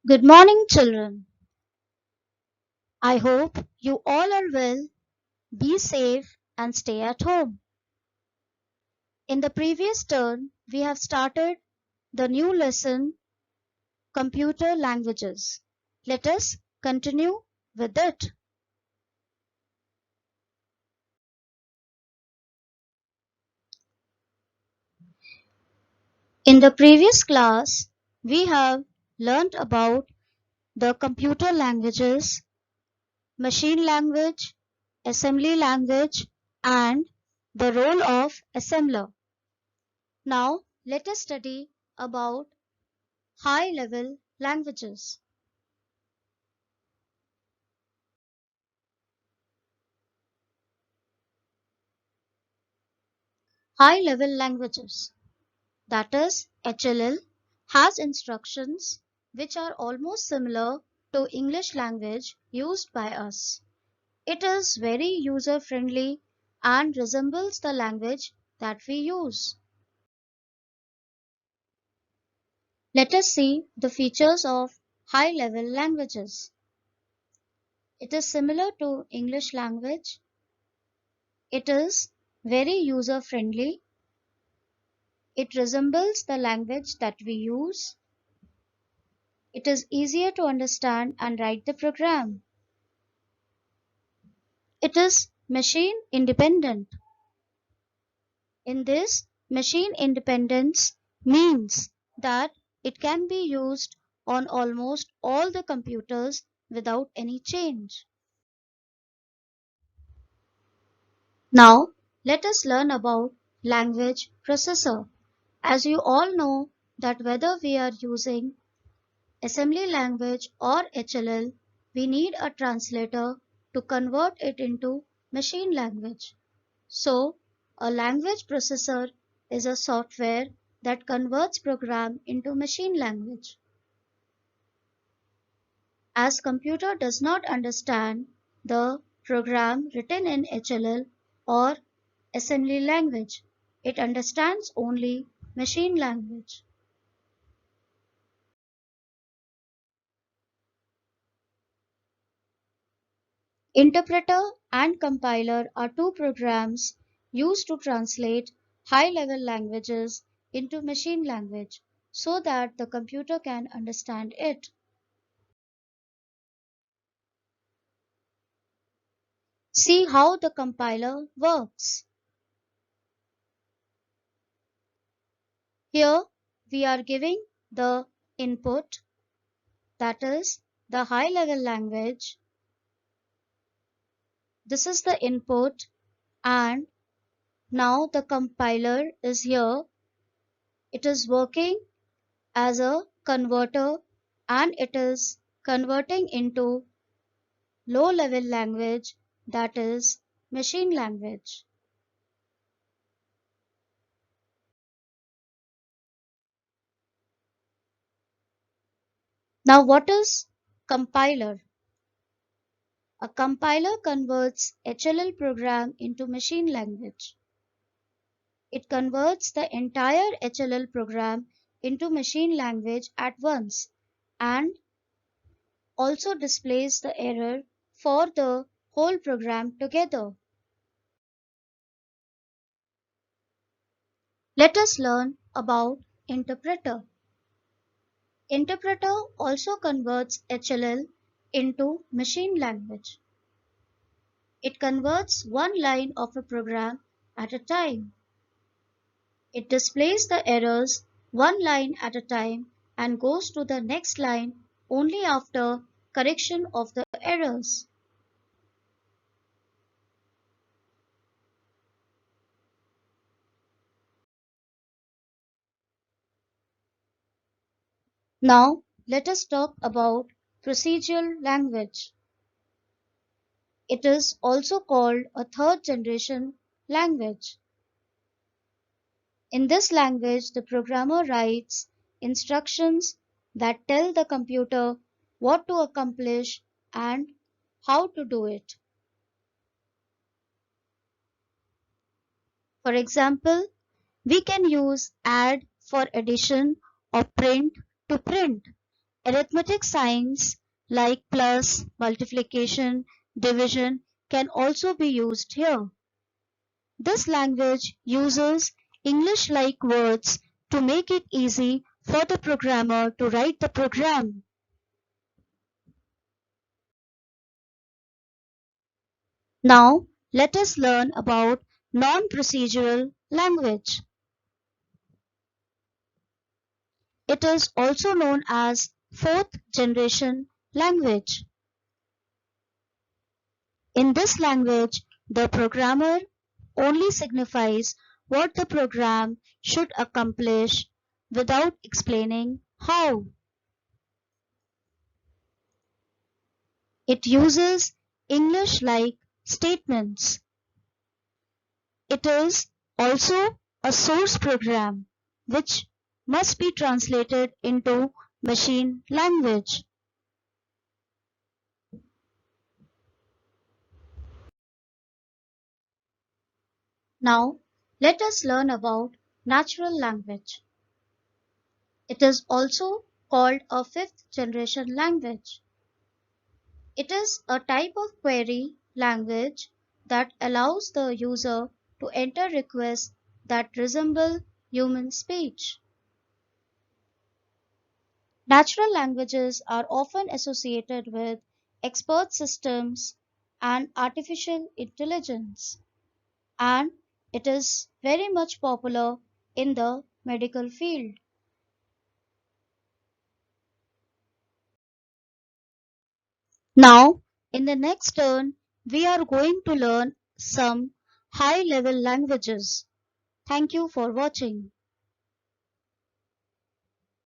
Good morning, children. I hope you all are well, be safe, and stay at home. In the previous turn, we have started the new lesson, Computer Languages. Let us continue with it. In the previous class, we have learned about the computer languages, machine language, assembly language, and the role of assembler. Now, let us study about high-level languages. High-level languages, that is HLL, has instructions which are almost similar to English language used by us. It is very user-friendly and resembles the language that we use. Let us see the features of high-level languages. It is similar to English language. It is very user-friendly. It resembles the language that we use. It is easier to understand and write the program. It is machine independent. In this, machine independence means that it can be used on almost all the computers without any change. Now, let us learn about language processor. As you all know that whether we are using assembly language or HLL, we need a translator to convert it into machine language. So, a language processor is a software that converts program into machine language. As computer does not understand the program written in HLL or assembly language, it understands only machine language. Interpreter and compiler are two programs used to translate high-level languages into machine language so that the computer can understand it. See how the compiler works. Here we are giving the input, that is the high-level language. This is the input, and now the compiler is here. It is working as a converter and it is converting into low level language, that is machine language. Now what is compiler? A compiler converts HLL program into machine language. It converts the entire HLL program into machine language at once and also displays the error for the whole program together. Let us learn about interpreter. Interpreter also converts HLL into machine language. It converts one line of a program at a time. It displays the errors one line at a time and goes to the next line only after correction of the errors. Now let us talk about procedural language. It is also called a third generation language. In this language, the programmer writes instructions that tell the computer what to accomplish and how to do it. For example, we can use add for addition or print to print. Arithmetic signs like plus, multiplication, division can also be used here. This language uses English-like words to make it easy for the programmer to write the program. Now, let us learn about non-procedural language. It is also known as fourth generation language. In this language, the programmer only signifies what the program should accomplish without explaining how. It uses English-like statements. It is also a source program which must be translated into machine language. Now, let us learn about natural language. It is also called a fifth generation language. It is a type of query language that allows the user to enter requests that resemble human speech. Natural languages are often associated with expert systems and artificial intelligence, and it is very much popular in the medical field. Now, in the next turn, we are going to learn some high level languages. Thank you for watching.